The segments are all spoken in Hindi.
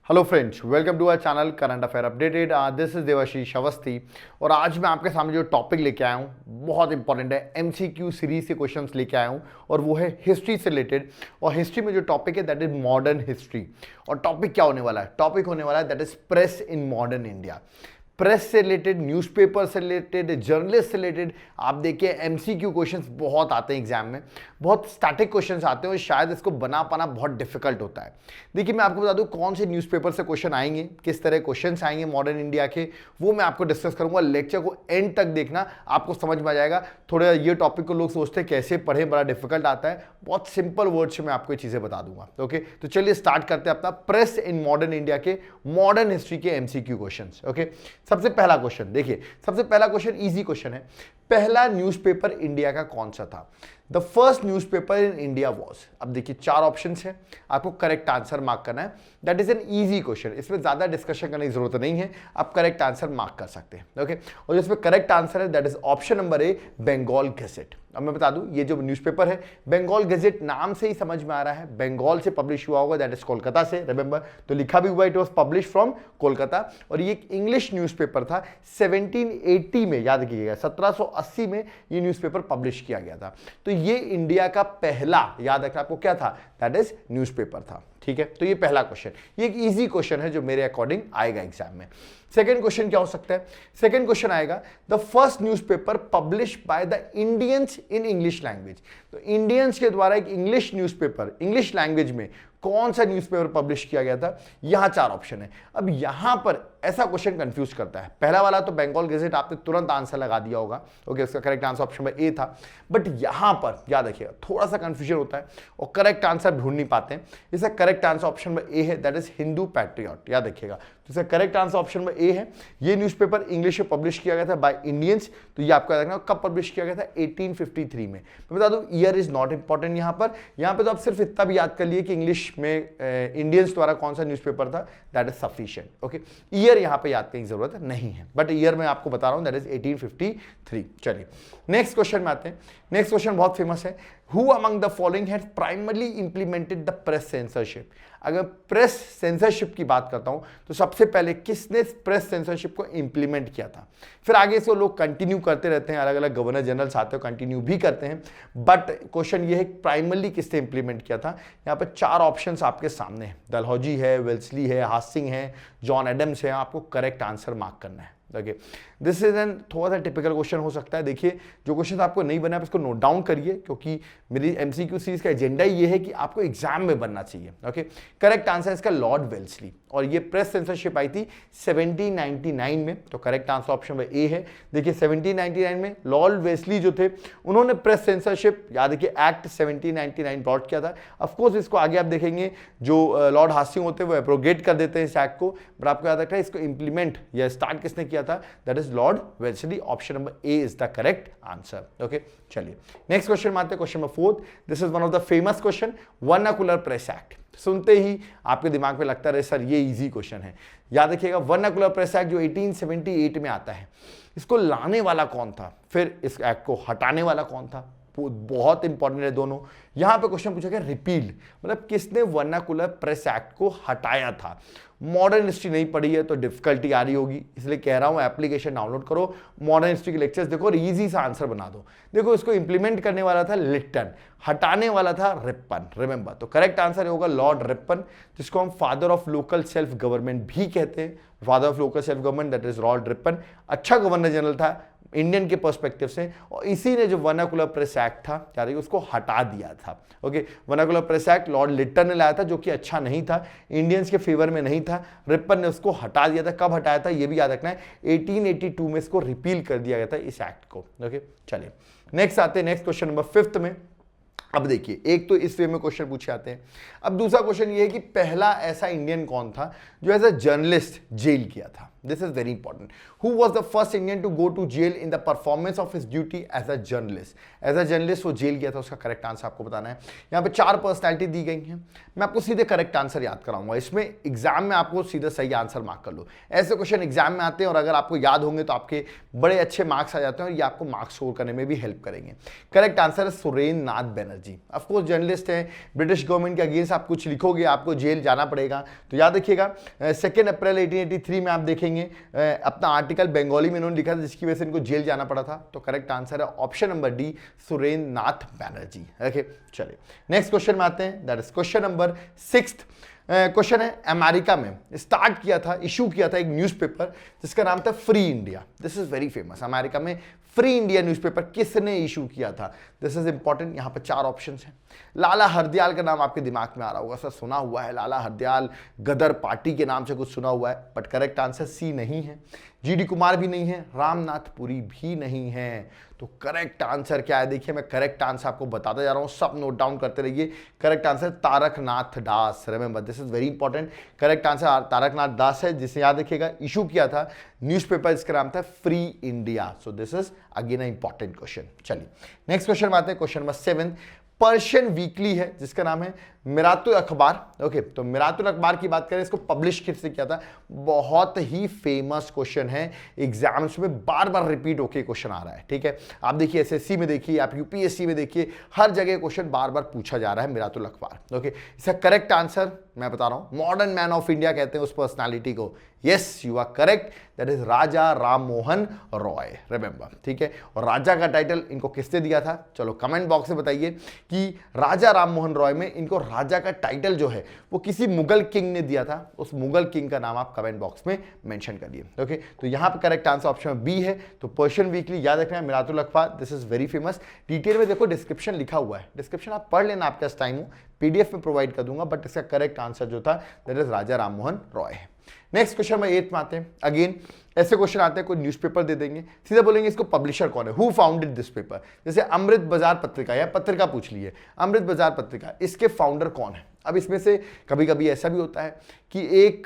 Hello friends, welcome to our channel current affair updated. This is Devashish Awasthi और आज मैं आपके सामने जो टॉपिक लेके आया हूँ बहुत इंपॉर्टेंट है। एमसीक्यू सीरीज से क्वेश्चंस लेके आया हूँ और वो है हिस्ट्री से रिलेटेड। और हिस्ट्री में जो टॉपिक है दैट इज मॉडर्न हिस्ट्री। और टॉपिक क्या होने वाला है? टॉपिक होने वाला है that is press in modern India. Press से रिलेटेड, न्यूज़पेपर से रिलेटेड, जर्नलिस्ट से रिलेटेड आप देखिए एमसीक्यू क्वेश्चंस बहुत आते हैं एग्जाम में, बहुत स्टैटिक क्वेश्चंस आते हैं और शायद इसको बना पाना बहुत डिफिकल्ट होता है। देखिए मैं आपको बता दूं कौन से न्यूज़पेपर से क्वेश्चन आएंगे, किस तरह क्वेश्चंस आएंगे मॉडर्न इंडिया के, वो मैं आपको डिस्कस करूंगा। लेक्चर को एंड तक देखना, आपको समझ में आ जाएगा। थोड़ा ये टॉपिक को लोग सोचते हैं कैसे पढ़े, बड़ा डिफिकल्ट आता है। बहुत सिंपल वर्ड्स में आपको ये चीजें बता दूंगा। ओके, तो चलिए स्टार्ट करते हैं अपना प्रेस इन मॉडर्न इंडिया के मॉडर्न हिस्ट्री के एमसीक्यू क्वेश्चंस। ओके, सबसे पहला क्वेश्चन देखिए, सबसे पहला क्वेश्चन इजी क्वेश्चन है। पहला न्यूज़पेपर इंडिया का कौन सा था? The first newspaper in India was. अब देखिए चार ऑप्शंस हैं, आपको करेक्ट आंसर मार्क करना है। That is an easy question, इसमें ज्यादा डिस्कशन करने की जरूरत नहीं है, आप करेक्ट आंसर मार्क कर सकते हैं। ओके, और जिसमें करेक्ट आंसर है that is option number A, Bengal Gazette. अब मैं बता दूं ये जो न्यूज़पेपर है बंगाल गैजेट, नाम से ही समझ में आ रहा है बंगाल से पब्लिश हुआ होगा, दैट इज कोलकाता से। रिमेंबर, तो लिखा भी हुआ it was publish from Kolkata. और ये एक इंग्लिश न्यूज़पेपर था। 1780 में, याद रखिएगा 1780 में ये न्यूज़पेपर पब्लिश किया गया था। तो ये इंडिया का पहला, याद रखना आपको, क्या था? दैट इज न्यूज़पेपर था। ठीक है, तो ये पहला क्वेश्चन, ये एक इजी क्वेश्चन है जो मेरे अकॉर्डिंग आएगा एग्जाम में। सेकंड क्वेश्चन क्या हो सकता है? सेकंड क्वेश्चन आएगा the first newspaper publish by the Indians in English language. तो इंडियंस के द्वारा एक इंग्लिश न्यूज़पेपर, इंग्लिश लैंग्वेज में कौन सा न्यूज़पेपर पब्लिश किया गया था? यहां चार ऑप्शन है। अब यहां पर ऐसा क्वेश्चन कंफ्यूज करता है। पहला वाला तो बंगाल गैजेट, आपने तुरंत आंसर लगा दिया होगा। ओके, उसका करेक्ट आंसर ऑप्शन नंबर ए था। बट यहां पर याद रखिएगा थोड़ा सा कंफ्यूजन होता है और करेक्ट आंसर ढूंढ नहीं पाते हैं। इसका करेक्ट आंसर ऑप्शन नंबर ए है, दैट इज हिंदू पैट्रियट। याद रखिएगा, तो इसका करेक्ट आंसर ऑप्शन नंबर ए है। ये न्यूज़पेपर इंग्लिश में पब्लिश किया गया था बाय इंडियंस। तो ये आपको याद रखना कब पब्लिश किया गया था? 1853 में। मैं बता दूं ईयर इज नॉट इंपॉर्टेंट यहां पर। यहां पे तो आप सिर्फ इतना भी याद कर लिए कि इंग्लिश में इंडियंस द्वारा कौन सा न्यूज़पेपर था, that is sufficient. Okay, year यहां पे याद करने की जरूरत नहीं है, बट ईयर में आपको बता रहा हूं दैट इज 1853। चलिए नेक्स्ट क्वेश्चन में आते हैं। नेक्स्ट क्वेश्चन बहुत फेमस है। Who among the following had primarily implemented the press censorship? अगर प्रेस सेंसरशिप की बात करता हूं तो सबसे पहले किसने प्रेस सेंसरशिप को इंप्लीमेंट किया था? फिर आगे से लोग कंटिन्यू करते रहते हैं, अलग अलग गवर्नर जनरल्स आते हैं कंटिन्यू भी करते हैं, बट क्वेश्चन ये है प्राइमरली किसने इंप्लीमेंट किया था? यहां पर चार ऑप्शंस आपके सामने है, डलहौजी है, वेल्सली है, हास्टिंग है, जॉन एडम्स है। आपको करेक्ट आंसर मार्क करना है। ओके, दिस इज एन थोड़ा सा टिपिकल क्वेश्चन हो सकता है। देखिए जो क्वेश्चन आपको नहीं बना है इसको नोट डाउन करिए, क्योंकि मेरी एमसीक्यू सीरीज का एजेंडा ये है कि आपको एग्जाम में बनना चाहिए। ओके, करेक्ट आंसर इसका लॉर्ड वेल्सली, और ये प्रेस सेंसरशिप आई थी 1799 में। तो करेक्ट आंसर ऑप्शन नंबर ए है। देखिए 1799 में लॉर्ड वेल्सली जो थे उन्होंने प्रेस सेंसरशिप, याद रखिए एक्ट 1799 ब्रॉट किया था। ऑफकोर्स इसको आगे आप देखेंगे जो लॉर्ड हास्टिंग होते हैं वो एब्रोगेट कर देते हैं इस एक्ट को, बट आपको याद रखना है इसको इंप्लीमेंट या स्टार्ट किसने किया था? That is Lord Wellesley. Option number A is the correct answer. Okay, चलिए नेक्स्ट क्वेश्चन में आते हैं, question number fourth. This is one of the famous question, vernacular press act. सुनते ही आपके दिमाग में लगता है सर ये इजी क्वेश्चन है। याद रखिएगा वर्नाकुलर प्रेस एक्ट जो 1878 में आता है, इसको लाने वाला कौन था, फिर इस एक्ट को हटाने वाला कौन था? बहुत इंपॉर्टेंट है दोनों। यहां पे क्वेश्चन पूछा गया रिपील, मतलब किसने वर्नाकुलर प्रेस एक्ट को हटाया था। मॉडर्न हिस्ट्री नहीं पढ़ी है तो डिफिकल्टी आ रही होगी, इसलिए कह रहा हूं एप्लीकेशन डाउनलोड करो, मॉडर्न हिस्ट्री के लेक्चर्स देखो और इजी सा आंसर बना दो। देखो इसको इंप्लीमेंट करने वाला था लिट्टन, हटाने वाला था रिपन। रिमेंबर, तो करेक्ट आंसर होगा लॉर्ड रिपन, जिसको हम father of local self government भी कहते हैं। Father of local self government that is Lord Ripon. अच्छा गवर्नर जनरल था इंडियन के पर्सपेक्टिव से, और इसी ने जो वर्नाकुलर प्रेस एक्ट था याद रखिए उसको हटा दिया था। Okay, vernacular press act Lord Lytton ने लाया था जो कि अच्छा नहीं था, इंडियंस के फेवर में नहीं था। रिपन ने उसको हटा दिया था। कब हटाया था ये भी याद रखना है, 1882 में इसको रिपील कर दिया गया था इस एक्ट को। ओके, चलिए नेक्स्ट आते हैं, नेक्स्ट क्वेश्चन नंबर फिफ्थ में। अब देखिए एक तो इस वे में क्वेश्चन पूछे आते हैं। अब दूसरा क्वेश्चन ये है कि पहला ऐसा इंडियन कौन था जो एज अ जर्नलिस्ट जेल किया था। This is very important. Who was the first Indian to go to jail in the performance of his duty as a journalist. As a journalist वो जेल गया था, उसका करेक्ट आंसर आपको बताना है। यहाँ पे 4 पर्सनैलिटी दी गई हैं, मैं आपको सीधे करेक्ट आंसर याद कराऊंगा। इसमें एग्जाम में आपको सीधा सही आंसर मार्क कर लो। ऐसे क्वेश्चन एग्जाम में आते हैं और अगर आपको याद होंगे तो आपके बड़े अच्छे मार्क्स आ जाते हैं और ये आपको मार्क्स स्कोर करने में भी हेल्प करेंगे। करेक्ट आंसर है सुरेंद्र नाथ बनर्जी। ऑफकोर्स जर्नलिस्ट हैं, ब्रिटिश गवर्नमेंट के अगेंस्ट आप कुछ लिखोगे आपको जेल जाना पड़ेगा। तो याद रखिएगा 2 अप्रैल 1883 में आप देखेंगे अपना आर्टिकल बंगाली में इन्होंने लिखा था जिसकी वजह से इनको जेल जाना पड़ा था। तो करेक्ट आंसर है ऑप्शन नंबर डी, सुरेंद्र नाथ बनर्जी। ओके, चलिए नेक्स्ट क्वेश्चन में आते हैं, that is question number 6। Question है अमेरिका में स्टार्ट किया था, इशू किया था एक न्यूज़पेपर जिसका नाम था free India. This is very famous. America में फ्री इंडिया न्यूज़पेपर किसने इशू किया था? This is important. यहाँ पर 4 ऑप्शंस हैं। लाला हरदयाल का नाम आपके दिमाग में आ रहा होगा, सर सुना हुआ है लाला हरदयाल, गदर पार्टी के नाम से कुछ सुना हुआ है, बट करेक्ट आंसर सी नहीं है। जीडी कुमार भी नहीं है, रामनाथ पुरी भी नहीं है। तो करेक्ट आंसर क्या है? देखिए मैं करेक्ट आंसर आपको बताता जा रहा हूं, सब नोट डाउन करते रहिए। Correct answer Taraknath Das. Remember this is very important. Correct answer Taraknath Das है, जिसे याद रखिएगा इशू किया था न्यूज़पेपर, इसका नाम था free India. So this is again a important question. चलिए नेक्स्ट क्वेश्चन में आते हैं, क्वेश्चन नंबर 7। पर्शियन वीकली है जिसका नाम है मिरातुल अखबार। ओके, तो मिरातुल अखबार की बात करें, इसको पब्लिश किसने किया था? बहुत ही फेमस क्वेश्चन है, एग्जाम्स में बार बार रिपीट होके क्वेश्चन आ रहा है। ठीक है, आप देखिए एसएससी में देखिए, आप यूपीएससी में देखिए, हर जगह क्वेश्चन बार बार पूछा जा रहा है मिरातुल अखबार। ओके, इसका करेक्ट आंसर मैं बता रहा हूं, मॉडर्न मैन ऑफ इंडिया कहते हैं उस पर्सनालिटी को। Yes, you are correct, that is Raja Ram Mohan Roy. Remember, ठीक है। और राजा का टाइटल इनको किसने दिया था? चलो कमेंट बॉक्स में बताइए कि राजा राम मोहन रॉय में इनको राजा का टाइटल जो है वो किसी मुगल किंग ने दिया था। उस मुगल किंग का नाम आप कमेंट बॉक्स में मेंशन करिए। ओके, तो यहां पर करेक्ट आंसर ऑप्शन बी है। तो पर्शियन वीकली याद रखना है, मिरातुल अखबार, this is very famous. Detail में देखो डिस्क्रिप्शन लिखा हुआ है, डिस्क्रिप्शन आप पढ़ लेना, आपके पास टाइम हो पीडीएफ में प्रोवाइड कर दूंगा, बट इसका करेक्ट आंसर जो था दैट इज राजा राम मोहन रॉय है। नेक्स्ट क्वेश्चन में 8 में आते हैं। अगेन ऐसे क्वेश्चन आते हैं, कोई न्यूज़पेपर दे देंगे, सीधा बोलेंगे इसको पब्लिशर कौन है, हु फाउंडेड दिस पेपर। जैसे अमृत बाजार पत्रिका या पत्रिका पूछ ली है, अमृत बाजार पत्रिका, इसके फाउंडर कौन है? अब इसमें से कभी कभी ऐसा भी होता है कि एक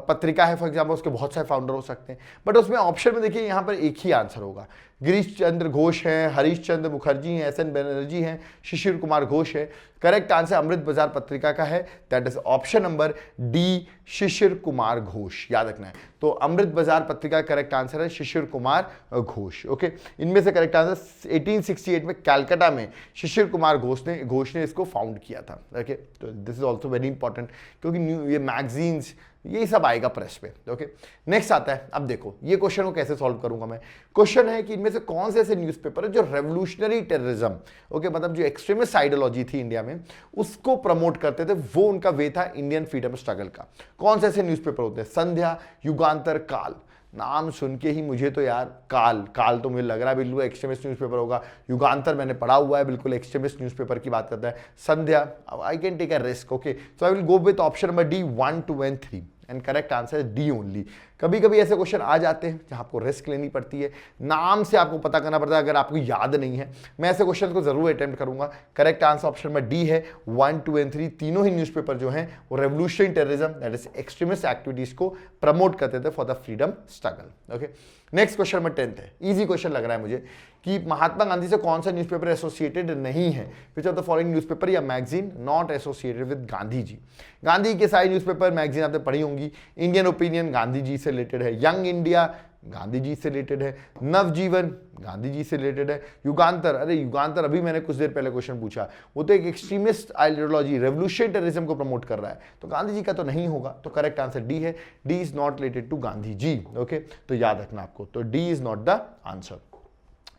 पत्रिका है फॉर एग्जाम्पल, उसके बहुत सारे फाउंडर हो सकते हैं, बट उसमें ऑप्शन में देखिए यहाँ पर एक ही आंसर होगा। गिरीश चंद्र घोष हैं, हरीश चंद्र मुखर्जी हैं, एस.एन. बनर्जी हैं, शिशिर कुमार घोष है। करेक्ट आंसर अमृत बाजार पत्रिका का है, that is option number D, Sisir Kumar Ghosh. याद रखना है, तो अमृत बाजार पत्रिका का करेक्ट आंसर है शिशिर कुमार घोष। ओके, इनमें से करेक्ट आंसर 1868 में कलकत्ता में शिशिर कुमार घोष ने इसको फाउंड किया था। ओके, तो this is also very important, क्योंकि ये मैगजीन्स यही सब आएगा प्रेस पे। ओके, नेक्स्ट आता है, अब देखो ये क्वेश्चन को कैसे सॉल्व करूंगा मैं। क्वेश्चन है कि इनमें से कौन से ऐसे न्यूज़पेपर है जो रेवोल्यूशनरी टेररिज्म, ओके, मतलब जो एक्सट्रीमिस्ट आइडियोलॉजी थी इंडिया में उसको प्रमोट करते थे, वो उनका वे था इंडियन फ्रीडम स्ट्रगल का। कौन से ऐसे न्यूज़पेपर होते हैं? संध्या, युगांतर, काल। नाम सुन के ही मुझे तो यार काल तो मुझे लग रहा है बिल्कुल एक्सट्रीमिस्ट न्यूज़पेपर होगा। युगांतर मैंने पढ़ा हुआ है, बिल्कुल एक्सट्रीमिस्ट न्यूज़पेपर की बात करता है। Sandhya, I can take a risk. Okay, so I will go with option number D, 1, 2 and 3 and correct answer है डी ओनली। कभी कभी ऐसे क्वेश्चन आ जाते हैं जहां आपको रिस्क लेनी पड़ती है, नाम से आपको पता करना पड़ता है, अगर आपको याद नहीं है। मैं ऐसे क्वेश्चन को जरूर अटेम्प्ट करूंगा। करेक्ट आंसर ऑप्शन में डी है, 1, 2 एंड 3 तीनों ही न्यूज़पेपर जो हैं वो revolutionary terrorism that is extremist activities को प्रमोट करते थे for the freedom struggle. Okay, next question number 10 है, इजी क्वेश्चन लग रहा है मुझे, कि महात्मा गांधी से कौन सा न्यूज़पेपर एसोसिएटेड नहीं है? Which of the following newspaper या magazine not associated with Gandhi ji? Gandhi के सारे न्यूज़पेपर मैगजीन आपने पढ़ी होंगी। इंडियन ओपिनियन गांधी जी से रिलेटेड है, यंग इंडिया गांधी जी से रिलेटेड है, नवजीवन गांधी जी से रिलेटेड है, युगांतर, अरे युगांतर अभी मैंने कुछ देर पहले क्वेश्चन पूछा, वो तो एक एक्सट्रीमिस्ट आइडियोलॉजी रेवोल्यूशनरी टेररिज्म को प्रमोट कर रहा है, तो गांधी जी का तो नहीं होगा। तो करेक्ट आंसर डी है, D is not related to Gandhi ji. Okay, तो याद रखना आपको, तो D is not the answer.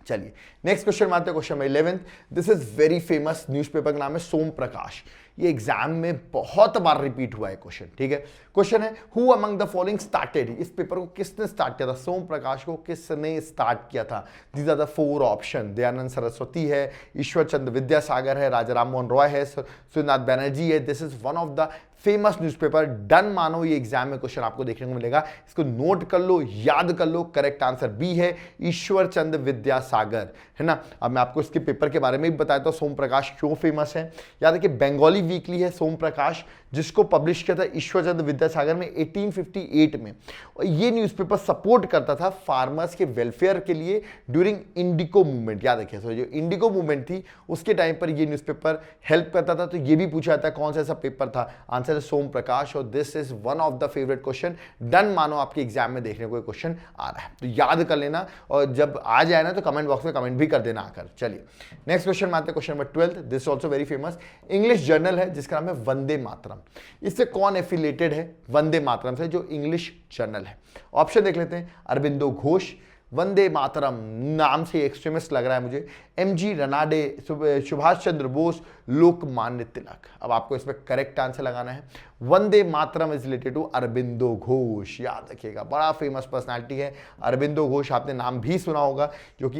चलिए नेक्स्ट क्वेश्चन में आते हैं, question number 11। This is very famous newspaper का नाम है सोम प्रकाश। ये एग्जाम में बहुत बार रिपीट हुआ है क्वेश्चन। ठीक है, क्वेश्चन है who among the following started, इस पेपर को किसने स्टार्ट किया था? सोम प्रकाश को किसने स्टार्ट किया था? These are the 4 option. Dayanand Saraswati है, ईश्वर चंद्र विद्यासागर है, राजा राम मोहन रॉय है, सुरेंद्र नाथ बनर्जी है। This is one of the famous newspaper. Done मानो, ये एग्जाम में क्वेश्चन आपको देखने को मिलेगा, इसको नोट कर लो, याद कर लो। करेक्ट आंसर बी है, ईश्वर चंद्र विद्यासागर, है ना। अब मैं आपको इसके पेपर के बारे में भी बताता हूं, सोम प्रकाश क्यों फेमस है। याद है कि बंगाली वीकली है सोम प्रकाश, जिसको पब्लिश किया था ईश्वरचंद्र विद्यासागर में 1858 में। और ये न्यूज़पेपर सपोर्ट करता था फार्मर्स के वेलफेयर के लिए ड्यूरिंग इंडिको मूवमेंट। याद रखिए, जो इंडिको मूवमेंट थी उसके टाइम पर ये न्यूज़पेपर हेल्प करता था। तो ये भी पूछा जाता है कौन सा ऐसा पेपर था, आंसर है सोम प्रकाश। और this is one of the favourite question. Done मानो आपके एग्जाम में देखने को क्वेश्चन आ रहा है, तो याद कर लेना, और जब आ जाए ना तो कमेंट बॉक्स में कमेंट भी कर देना आकर। चलिए नेक्स्ट क्वेश्चन में आते हैं, question number 12। This also very famous English journal है जिसका नाम है वंदे मातरम। इससे कौन एफिलेटेड है वंदे मातरम से, जो इंग्लिश जर्नल है? ऑप्शन देख लेते हैं, अरबिंदो घोष, वंदे मातरम नाम से एक्सट्रीमिस्ट लग रहा है मुझे, एमजी रनाडे, सुभाष चंद्र बोस, लोकमान्य तिलक। अब आपको इसमें करेक्ट आंसर लगाना है। Vande Mataram is related to Aurobindo Ghosh. याद रखिएगा, बड़ा फेमस पर्सनालिटी है अरबिंदो घोष, आपने नाम भी सुना होगा, जो कि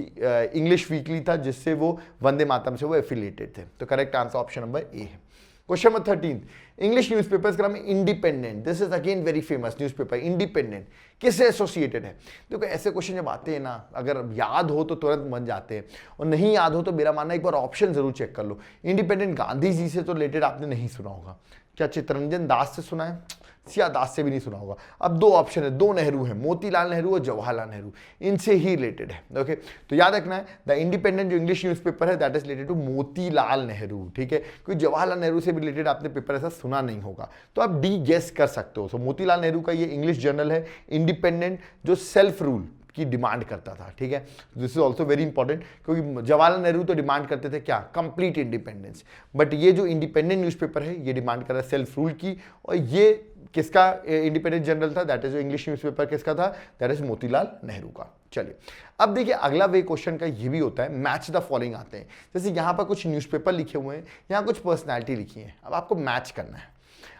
इंग्लिश वीकली था जिससे वो वंदे मातरम से वो एफिलिएटेड थे। तो करेक्ट आंसर ऑप्शन नंबर ए है। क्वेश्चन नंबर 13, इंग्लिश न्यूज़पेपर्स का नाम है independent. This is again very famous newspaper. Independent किससे एसोसिएटेड है? देखो ऐसे क्वेश्चन जब आते हैं ना, अगर याद हो तो तुरंत बन जाते हैं, और नहीं याद हो तो मेरा मानना है एक बार ऑप्शन जरूर चेक कर लो। इंडिपेंडेंट गांधी जी से तो रिलेटेड आपने नहीं सुना होगा, क्या चित्तरंजन दास से सुना है? सिया दास से भी नहीं सुना होगा। अब दो ऑप्शन है, दो नेहरू है, मोतीलाल नेहरू और जवाहरलाल नेहरू, इनसे ही रिलेटेड है। ओके, तो याद रखना है द इंडिपेंडेंट जो इंग्लिश न्यूज़पेपर है that is related to Motilal Nehru. ठीक है, क्योंकि जवाहरलाल नेहरू से भी रिलेटेड आपने पेपर ऐसा सुना नहीं होगा, तो आप डी गेस कर सकते हो। सो मोतीलाल नेहरू का ये इंग्लिश जर्नल है इंडिपेंडेंट, जो सेल्फ रूल की डिमांड करता था। ठीक है, this is also very important, क्योंकि जवाहरलाल नेहरू तो डिमांड करते थे क्या, कंप्लीट इंडिपेंडेंस, बट ये जो इंडिपेंडेंट न्यूज़पेपर है ये डिमांड कर रहा है सेल्फ रूल की। और ये किसका इंडिपेंडेंट जर्नल था? दैट इज जो इंग्लिश न्यूज़पेपर किसका था? दैट इज मोतीलाल नेहरू का। चलिए अब देखिए अगला वे क्वेश्चन का ये भी होता है, मैच द फॉलोइंग आते हैं। जैसे यहाँ पर कुछ न्यूज़पेपर लिखे हुए हैं, यहाँ कुछ पर्सनैलिटी लिखी है, अब आपको मैच करना है।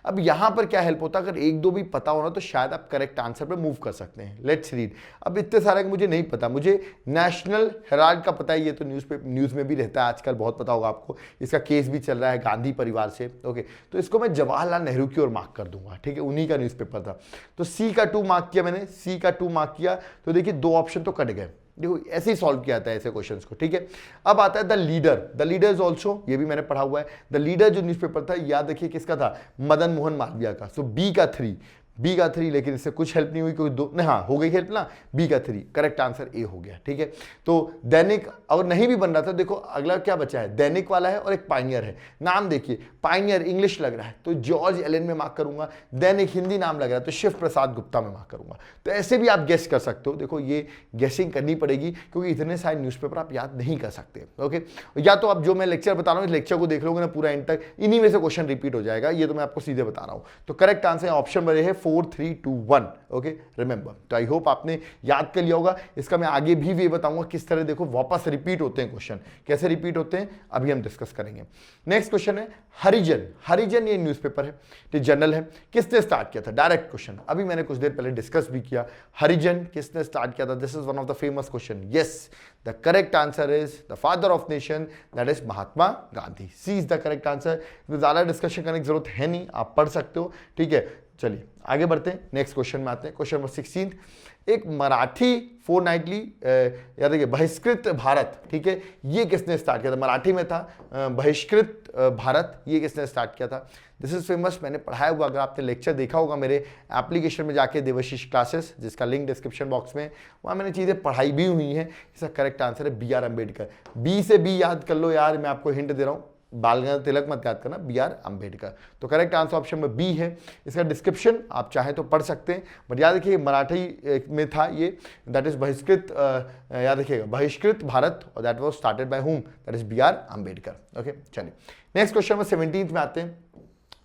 अब यहां पर क्या हेल्प होता है, अगर एक दो भी पता हो ना तो शायद आप करेक्ट आंसर पे मूव कर सकते हैं। Let's read. अब इतने सारे मुझे नहीं पता, मुझे नेशनल हेराल्ड का पता है, ये तो न्यूज़ में भी रहता है आजकल, बहुत पता होगा आपको, इसका केस भी चल रहा है गांधी परिवार से। ओके, तो इसको मैं जवाहरलाल नेहरू की ओर मार्क कर दूंगा। ठीक है, उन्हीं का न्यूज़पेपर था, तो सी का 2 मार्क किया मैंने, सी का 2 मार्क किया, तो देखिए दो ऑप्शन तो कट गए। देखो ऐसे ही सॉल्व किया जाता है ऐसे क्वेश्चंस को। ठीक है, अब आता है the leader. The leader is also, ये भी मैंने पढ़ा हुआ है। द लीडर जो न्यूज़पेपर था, याद रखिए किसका था, मदन मोहन मालवीय का। सो बी का 3, लेकिन इससे कुछ हेल्प नहीं हुई क्योंकि दो नहीं, हाँ हो गई हेल्प ना, बी का 3 करेक्ट आंसर ए हो गया। ठीक है, तो दैनिक अगर नहीं भी बन रहा था, देखो अगला क्या बचा है, दैनिक वाला है और एक पाइनियर है। नाम देखिए, पाइनियर इंग्लिश लग रहा है तो जॉर्ज एलन में मार्क करूंगा, दैनिक हिंदी नाम लग रहा है तो शिव प्रसाद गुप्ता में मार्क करूंगा। तो ऐसे भी आप गेस कर सकते हो। देखो ये गेसिंग करनी पड़ेगी क्योंकि इतने सारे न्यूज़पेपर आप याद नहीं कर सकते। ओके, या तो आप जो मैं लेक्चर बता रहा हूँ इस लेक्चर को देख लोगे ना पूरा एंड तक, इन्हीं में से क्वेश्चन रिपीट हो जाएगा, ये तो मैं आपको सीधे बता रहा हूँ। तो करेक्ट आंसर ऑप्शन बड़े है 4, 3, 2, 1। Okay, remember. तो आई होप आपने याद कर लिया होगा। इसका मैं आगे भी वे बताऊंगा किस तरह देखो वापस रिपीट होते हैं क्वेश्चन, कैसे रिपीट होते हैं अभी हम डिस्कस करेंगे। नेक्स्ट क्वेश्चन है हरिजन। हरिजन ये न्यूज़पेपर है, ये जर्नल है, किसने स्टार्ट किया था? डायरेक्ट क्वेश्चन, अभी मैंने कुछ देर पहले डिस्कस भी किया। हरिजन किसने स्टार्ट किया था? This is one of the famous question. Yes, the correct answer is the father of nation, that is Mahatma Gandhi. C is the correct answer. ज्यादा डिस्कशन करने की जरूरत है नहीं, आप पढ़ सकते हो। ठीक है, चलिए आगे बढ़ते हैं, नेक्स्ट क्वेश्चन में आते हैं। क्वेश्चन नंबर 16, एक मराठी फोर्टनाइटली याद रखिए बहिष्कृत भारत। ठीक है, ये किसने स्टार्ट किया था? मराठी में था बहिष्कृत भारत, ये किसने स्टार्ट किया था? दिस इज फेमस, मैंने पढ़ाया हुआ, अगर आपने लेक्चर देखा होगा मेरे एप्लीकेशन में जाके देवाशीष क्लासेस, जिसका लिंक डिस्क्रिप्शन बॉक्स में, वहाँ मैंने चीज़ें पढ़ाई भी हुई हैं। इसका करेक्ट आंसर है बी आर अम्बेडकर। बी से बी याद कर लो यार, मैं आपको हिंट दे रहा हूँ, बाल गंगाधर तिलक मत याद करना, बी आर अम्बेडकर। तो करेक्ट आंसर ऑप्शन में बी है। इसका डिस्क्रिप्शन आप चाहे तो पढ़ सकते हैं, बट याद रखिए मराठी में था ये, दैट इज बहिष्कृत, याद रखिएगा बहिष्कृत भारत, और that was started by whom, that is B R Ambedkar. Okay, चलिए नेक्स्ट क्वेश्चन में 17th में आते हैं।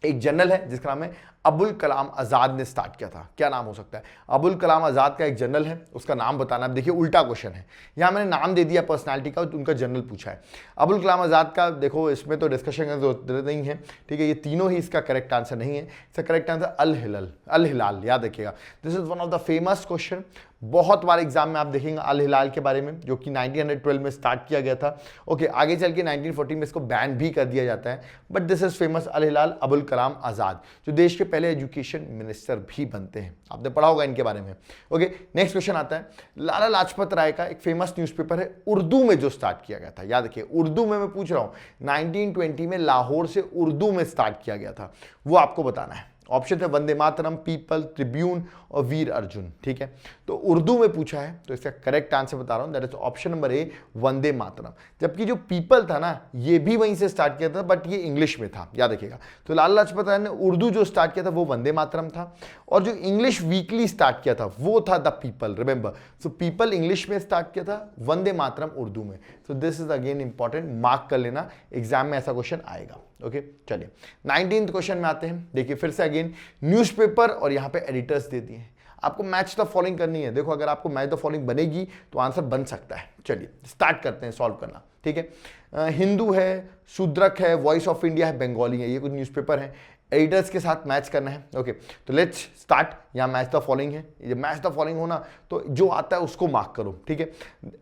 एक जर्नल है जिसका नाम है अबुल कलाम आज़ाद ने स्टार्ट किया था। क्या नाम हो सकता है? अबुल कलाम आज़ाद का एक जर्नल है, उसका नाम बताना। अब देखिए उल्टा क्वेश्चन है, यहाँ मैंने नाम दे दिया पर्सनालिटी का, उनका जर्नल पूछा है। अबुल कलाम आज़ाद का देखो इसमें तो डिस्कशन की जरूरत नहीं है। ठीक है, ये तीनों ही इसका करेक्ट आंसर नहीं है। इसका करेक्ट आंसर अल हिलाल, याद रखिएगा। This is one of the famous question, बहुत बार एग्जाम में आप देखेंगे अल हिलाल के बारे में, जो कि 1912 में स्टार्ट किया गया था। ओके, आगे चल के 1940 में इसको बैन भी कर दिया जाता है, बट दिस इज फेमस अल हिलाल अबुल कलाम आजाद, जो देश के पहले एजुकेशन मिनिस्टर भी बनते हैं। आपने पढ़ा होगा इनके बारे में। ओके, नेक्स्ट क्वेश्चन आता है, लाला लाजपत राय का एक फेमस न्यूज़पेपर है उर्दू में जो स्टार्ट किया गया था। याद रखिए, उर्दू में मैं पूछ रहा हूं, 1920 में लाहौर से उर्दू में स्टार्ट किया गया था, वो आपको बताना है। ऑप्शन है वंदे मातरम, पीपल, ट्रिब्यून और वीर अर्जुन। ठीक है, तो उर्दू में पूछा है तो इसका करेक्ट आंसर बता रहा हूं, that is option number A, Vande Mataram. जबकि जो पीपल था ना, ये भी वहीं से स्टार्ट किया था, बट ये इंग्लिश में था, याद रखिएगा। तो लाला लाजपत राय ने उर्दू जो स्टार्ट किया था वो वंदे मातरम था, और जो इंग्लिश वीकली स्टार्ट किया था वो था the people. Remember, so people English में स्टार्ट किया था, वंदे मातरम उर्दू में। So this is again important, mark कर लेना, एग्जाम में ऐसा क्वेश्चन आएगा। ओके, चलिए 19th क्वेश्चन में आते हैं। देखिए फिर से अगेन न्यूज़पेपर और यहाँ पे एडिटर्स दे दिए हैं, आपको मैच द फॉलोइंग करनी है। देखो अगर आपको मैच द फॉलोइंग बनेगी तो आंसर बन सकता है। चलिए स्टार्ट करते हैं सॉल्व करना। ठीक है, हिंदू है, शूद्रक है, वॉइस ऑफ इंडिया है, बंगाली है, ये कुछ न्यूज़पेपर है, एडिटर्स के साथ मैच करना है। ओके, तो लेट्स स्टार्ट। यहाँ मैच द फॉलोइंग है, ये मैच द फॉलोइंग होना तो जो आता है उसको मार्क करो। ठीक है,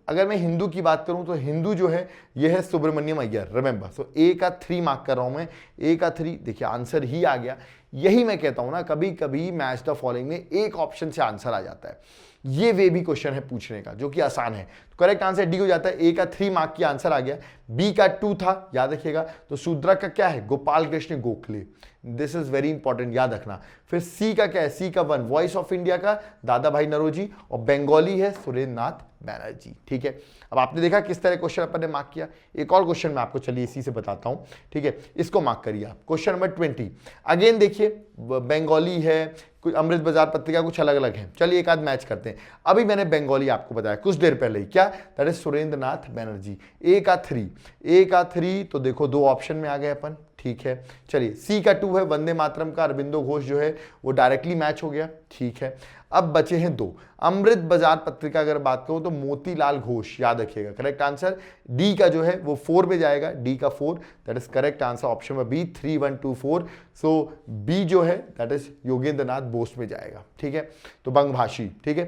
अगर मैं हिंदू की बात करूं तो हिंदू जो है ये है सुब्रमण्यम अय्यर। रिमेंबर, सो ए का 3 मार्क कर रहा हूं मैं, ए का 3। देखिए आंसर ही आ गया। यही मैं कहता हूं ना, कभी कभी मैच द फॉलोइंग में एक ऑप्शन से आंसर आ जाता है। ये वे भी क्वेश्चन है पूछने का जो कि आसान है। तो करेक्ट आंसर डी हो जाता है। ए का 3 मार्क की आंसर आ गया, बी का 2 था, याद रखिएगा। तो शूद्रक का क्या है, Gopal Krishna Gokhale, this is very important, याद रखना। फिर सी का क्या है, सी का 1 वॉइस ऑफ इंडिया का दादा भाई नौरोजी, और बंगाली है सुरेंद्र नाथ बैनर्जी। ठीक है, अब आपने देखा किस तरह क्वेश्चन अपन ने मार्क किया। एक और क्वेश्चन मैं आपको चलिए इसी से बताता हूं। ठीक है, इसको मार्क करिए आप। क्वेश्चन नंबर 20 अगेन देखिए, बंगाली है, कुछ अमृत बाजार पत्रिका, कुछ अलग अलग है। चलिए एक आध मैच करते हैं। अभी मैंने बंगाली आपको बताया कुछ देर पहले ही, क्या, दैट इज सुरेंद्र नाथ बैनर्जी। ए का 3, ए का 3, तो देखो 2 ऑप्शन में आ गए अपन। ठीक है, चलिए सी का 2 है, वंदे मातरम का अरविंदो घोष जो है वो डायरेक्टली मैच हो गया। ठीक है, अब बचे हैं 2। अमृत बाजार पत्रिका अगर बात करूं तो मोतीलाल घोष, याद रखिएगा। करेक्ट आंसर डी का जो है वो 4 में जाएगा, डी का 4, that is correct answer option में बी, 3 1 2 4। सो बी जो है दैट इज योगेंद्र नाथ बोस में जाएगा। ठीक है, तो बंगभाषी। ठीक है,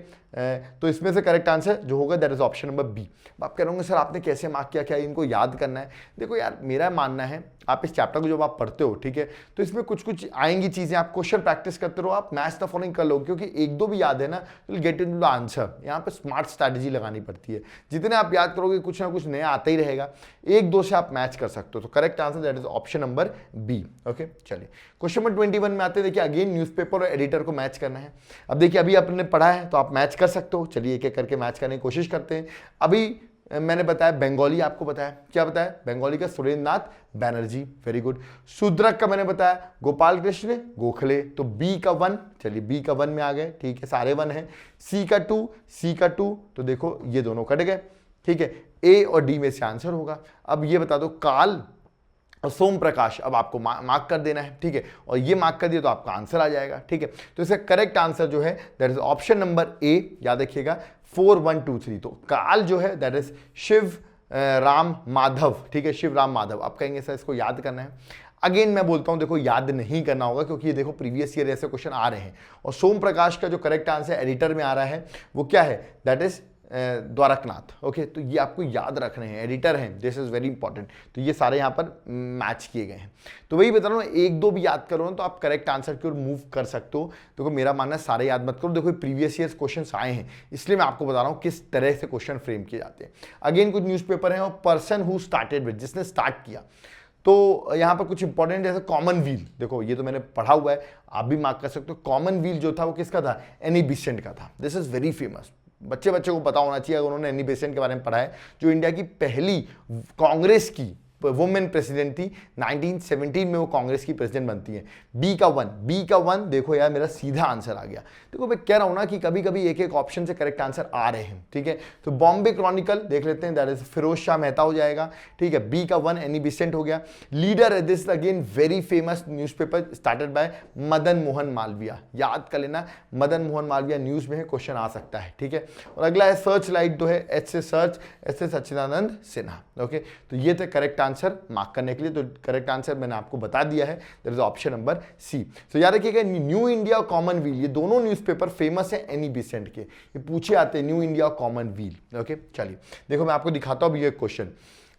तो इसमें से करेक्ट आंसर जो होगा that is option number B. आप कह रहे होंगे सर आपने कैसे मार्क किया, क्या इनको याद करना है? देखो यार, मेरा मानना है आप इस चैप्टर को जब आप पढ़ते हो, ठीक है, तो इसमें कुछ कुछ आएंगी चीजें, आप क्वेश्चन प्रैक्टिस करते रहो, आप मैच द फॉलोइंग कर लो, क्योंकि 1-2 भी याद है ना, तो गेट इनटू द आंसर। यहाँ पे स्मार्ट स्ट्रैटेजी लगानी पड़ती है, जितने आप याद करोगे कुछ ना कुछ नया आता ही रहेगा, 1-2 से आप मैच कर सकते हो। तो correct answer that is option number B. Okay, चलिए क्वेश्चन नंबर 21 में आते हैं। देखिए अगेन न्यूज़पेपर और एडिटर को मैच करना है। अब देखिए अभी आपने पढ़ा है तो आप मैच कर सकते हो। चलिए एक एक करके मैच करने की कोशिश करते हैं। अभी मैंने बताया बंगाली, आपको बताया, क्या बताया, बंगाली का सुरेंद्र नाथ बैनर्जी, वेरी गुड। शूद्रक का मैंने बताया गोपाल कृष्ण गोखले, तो बी का 1, चलिए बी का 1 में आ गए। ठीक है, सारे 1 हैं। सी का 2, सी का 2, तो देखो ये दोनों कट गए। ठीक है, ए और डी में से आंसर होगा। अब ये बता दो काल और सोम प्रकाश, अब आपको मार्क कर देना है। ठीक है, और ये मार्क कर दिया तो आपका आंसर आ जाएगा। ठीक है, तो इसका करेक्ट आंसर जो है दैट इज ऑप्शन नंबर ए, याद रखिएगा 4 1 2 3। तो काल जो है दैट इज शिव राम माधव। ठीक है, शिव राम माधव। आप कहेंगे सर इसको याद करना है। अगेन मैं बोलता हूं देखो याद नहीं करना होगा, क्योंकि ये देखो प्रीवियस ईयर ऐसे क्वेश्चन आ रहे हैं। और सोम प्रकाश का जो करेक्ट आंसर एडिटर में आ रहा है वो क्या है, दैट इज द्वारकनाथ। ओके, तो ये आपको याद रखने हैं, एडिटर हैं, दिस इज वेरी इंपॉर्टेंट। तो ये सारे यहाँ पर मैच किए गए हैं। तो वही बता रहा हूँ, 1-2 भी याद करो ना तो आप करेक्ट आंसर की ओर मूव कर सकते हो। देखो मेरा मानना है सारे याद मत करो, देखो प्रीवियस ईयर्स क्वेश्चन आए हैं, इसलिए मैं आपको बता रहा हूँ किस तरह से क्वेश्चन फ्रेम किए जाते हैं। अगेन कुछ न्यूज़पेपर हैं और पर्सन हु स्टार्टेड विद, जिसने स्टार्ट किया। तो यहाँ पर कुछ इंपॉर्टेंट जैसे कॉमनवेल्थ, देखो ये तो मैंने पढ़ा हुआ है, आप भी मार्क कर सकते हो। कॉमनवेल्थ जो था वो किसका था, एनी बेसेंट का था। दिस इज वेरी फेमस, बच्चे को पता होना चाहिए अगर उन्होंने एनी बेसेंट के बारे में पढ़ा है, जो इंडिया की पहली कांग्रेस की वुमेन प्रेसिडेंट थी। 1917 में वो कांग्रेस की प्रेसिडेंट बनती है। बी का 1, बी का 1, देखो यार मेरा सीधा आंसर आ गया। देखो मैं कह रहा हूं ना कि कभी कभी एक एक ऑप्शन से करेक्ट आंसर आ रहे हैं। ठीक है, तो बॉम्बे क्रॉनिकल देख लेते हैं, दैट इज फिरोज शाह मेहता हो जाएगा। ठीक है, बी का 1 एनी बेसेंट हो गया। लीडर है, this again very famous newspaper started bye Madan Mohan Malviya, याद कर लेना, मदन मोहन मालवीय न्यूज में है, क्वेश्चन आ सकता है। ठीक है, और अगला है सर्च लाइट, जो है एच से सर्च, एस से सच्चिदानंद सिन्हा। ओके, तो ये थे करेक्ट आंसर मार्क करने के लिए। तो करेक्ट आंसर मैंने आपको बता दिया है, that is option number C. तो याद रखिएगा न्यू इंडिया, कॉमनवेल्थ, ये दोनों न्यूज़पेपर फेमस है एनी बेसेंट के, ये पूछे आते हैं न्यू इंडिया, कॉमनवेल्थ। ओके चलिए देखो मैं आपको दिखाता हूं ये क्वेश्चन।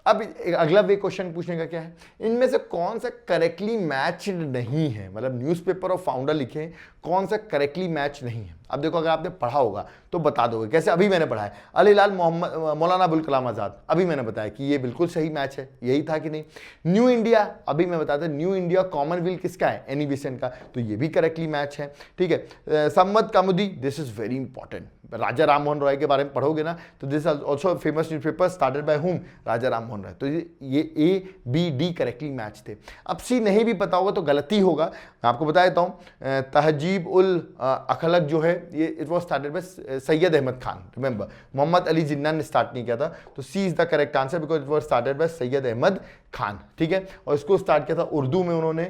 अब अगला वे क्वेश्चन पूछने का क्या है, इनमें से कौन सा करेक्टली मैच्ड नहीं है, मतलब न्यूज़पेपर और फाउंडर लिखे हैं, कौन सा करेक्टली मैच नहीं है। अब देखो अगर आपने पढ़ा होगा तो बता दोगे, कैसे अभी मैंने पढ़ा है अल हिलाल मोहम्मद मौलाना अबुल कलाम आज़ाद, अभी मैंने बताया कि ये बिल्कुल सही मैच है, यही था कि नहीं। न्यू इंडिया, अभी मैं बताता न्यू इंडिया कॉमनवेल्थ किसका है, एनी बेसेंट का, तो ये भी करेक्टली मैच है, ठीक है। सम्मत कामुदी, this is very important, Raja Ram Mohan Roy के बारे में पढ़ोगे ना तो this also famous newspaper started by whom, Raja Ram Mohan Roy, तो ये A B D correctly match थे। अब सी नहीं भी पता होगा तो गलती होगा, मैं आपको बता देता हूँ। तहजीब उल अखलक जो है ये it was started by Syed Ahmad Khan, remember Mohammad Ali Jinnah ने स्टार्ट नहीं किया था, तो C is the correct answer because it was started by Syed Ahmad Khan, ठीक है। और इसको स्टार्ट किया था उर्दू में उन्होंने,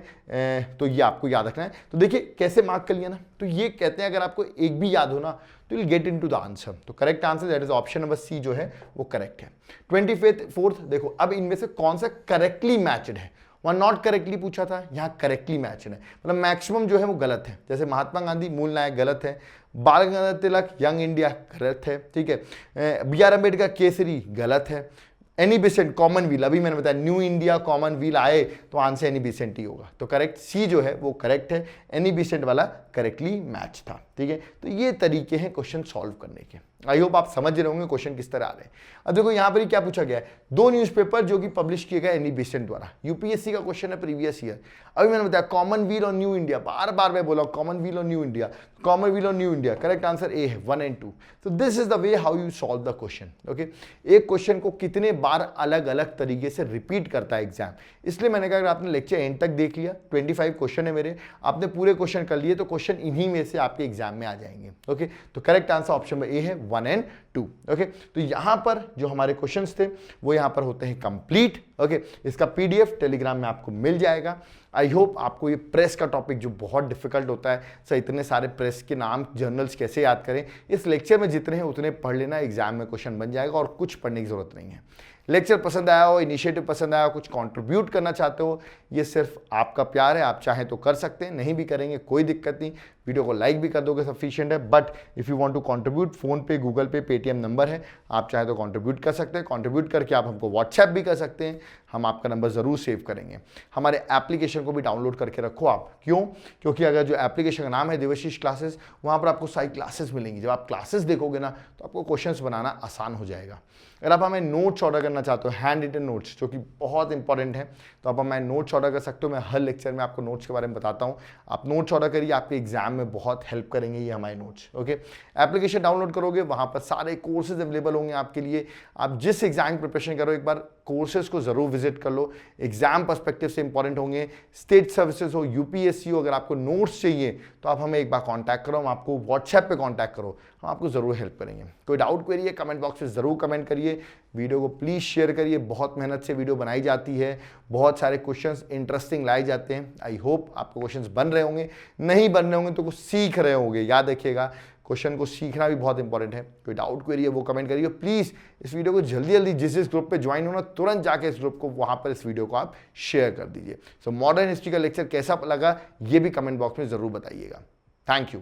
तो ये आपको याद रखना है। तो देखिए कैसे मार्क कर लिया ना, तो ये कहते हैं अगर आपको एक भी याद हो ना तो will get into the answer. तो correct answer that is option number C जो है वो करेक्ट है। 24th देखो अब इनमें से कौन सा करेक्टली मैच्ड है, वहाँ नॉट करेक्टली पूछा था, यहाँ करेक्टली मैच्ड है, मतलब मैक्सिमम जो है वो गलत है। जैसे महात्मा गांधी मूल नायक गलत है, बाल गंगाधर तिलक यंग इंडिया गलत है, ठीक है। बी आर अम्बेडकर केसरी गलत है। एनी बेसेंट कॉमनवेल्थ, अभी मैंने बताया न्यू इंडिया कॉमनवेल्थ आए तो आंसर एनी बेसेंट ही होगा, तो करेक्ट सी जो है वो करेक्ट है, एनी बेसेंट वाला करेक्टली मैच था, ठीक है। तो ये तरीके हैं क्वेश्चन सॉल्व करने के। आई होप आप समझ रहे होंगे क्वेश्चन किस तरह आ रहे हैं। अब देखो यहाँ पर ही क्या पूछा गया है, दो न्यूज़पेपर जो कि पब्लिश किए गए एनी बेसेंट द्वारा, यूपीएससी का क्वेश्चन है प्रीवियस ईयर। अभी मैंने बताया कॉमनवेल्थ और न्यू इंडिया, बार बार मैं बोला कॉमनवेल्थ और न्यू इंडिया, कॉमनवेल्थ और new India, correct answer A है 1 and 2। तो this is the way how you solve the question, okay. एक क्वेश्चन को कितने बार अलग अलग तरीके से रिपीट करता है एग्जाम, इसलिए मैंने कहा अगर आपने लेक्चर एंड तक देख लिया, 25 क्वेश्चन है मेरे, आपने पूरे क्वेश्चन कर लिए तो क्वेश्चन इन्हीं में से आपके एग्जाम में आ जाएंगे, ओके। तो करेक्ट आंसर ऑप्शन में ए है 1 and 2, ओके। तो यहां पर जो हमारे क्वेश्चंस थे वो यहां पर होते हैं कंप्लीट, ओके। इसका पीडीएफ टेलीग्राम में आपको मिल जाएगा। आई होप आपको ये प्रेस का टॉपिक जो बहुत डिफिकल्ट होता है, सर इतने सारे प्रेस के नाम जर्नल्स कैसे याद करें, इस लेक्चर में जितने हैं उतने पढ़ लेना, एग्जाम में क्वेश्चन बन जाएगा और कुछ पढ़ने की जरूरत नहीं है। लेक्चर पसंद आया हो, इनिशिएटिव पसंद आया हो, कुछ कंट्रीब्यूट करना चाहते हो, ये सिर्फ आपका प्यार है, आप चाहें तो कर सकते हैं, नहीं भी करेंगे कोई दिक्कत नहीं, वीडियो को लाइक भी कर दोगे सफिशिएंट है। But if you want to contribute, PhonePe, Google Pay, Paytm number है, आप चाहें तो कंट्रीब्यूट कर सकते हैं। कंट्रीब्यूट करके आप हमको व्हाट्सएप भी कर सकते हैं, हम आपका नंबर ज़रूर सेव करेंगे। हमारे एप्लीकेशन को भी डाउनलोड करके रखो आप, क्यों? क्योंकि अगर जो एप्लीकेशन का नाम है देवाशीष क्लासेस, वहाँ पर आपको सारी क्लासेस मिलेंगी। जब आप क्लासेस देखोगे ना तो आपको क्वेश्चंस बनाना आसान हो जाएगा। अगर आप हमें नोट्स ऑर्डर करना चाहते हो, हैंड रिटन नोट्स जो कि बहुत इंपॉर्टेंट है, तो आप हमें नोट्स ऑर्डर कर सकते हो। मैं हर लेक्चर में आपको नोट्स के बारे में बताता हूँ, आप नोट्स ऑर्डर करिए, आपके एग्जाम में बहुत हेल्प करेंगे ये हमारे नोट्स, ओके। एप्लीकेशन डाउनलोड करोगे, वहाँ पर सारे कोर्सेज अवेलेबल होंगे आपके लिए। आप जिस एग्जाम की प्रिपरेशन करो, एक बार कोर्सेज को ज़रूर विजिट कर लो, एग्जाम पर्सपेक्टिव से इंपॉर्टेंट होंगे। स्टेट सर्विसेज हो, यूपीएससी हो, अगर आपको नोट्स चाहिए तो आप हमें एक बार कॉन्टैक्ट करो, हम आपको व्हाट्सएप पे कॉन्टैक्ट करो, हम आपको ज़रूर हेल्प करेंगे। कोई डाउट क्वेरी है कमेंट बॉक्स में ज़रूर कमेंट करिए, वीडियो को प्लीज़ शेयर करिए। बहुत मेहनत से वीडियो बनाई जाती है, बहुत सारे क्वेश्चंस इंटरेस्टिंग लाए जाते हैं। आई होप आपको क्वेश्चंस बन रहे होंगे, नहीं बन रहे होंगे तो कुछ सीख रहे होंगे। याद रखिएगा क्वेश्चन को सीखना भी बहुत इंपॉर्टेंट है। कोई डाउट क्वेरी है वो कमेंट करिए। प्लीज़ इस वीडियो को जल्दी जल्दी जिस ग्रुप पे ज्वाइन होना, तुरंत जाके इस ग्रुप को, वहाँ पर इस वीडियो को आप शेयर कर दीजिए। सो मॉडर्न हिस्ट्री का लेक्चर कैसा लगा ये भी कमेंट बॉक्स में ज़रूर बताइएगा। Thank you.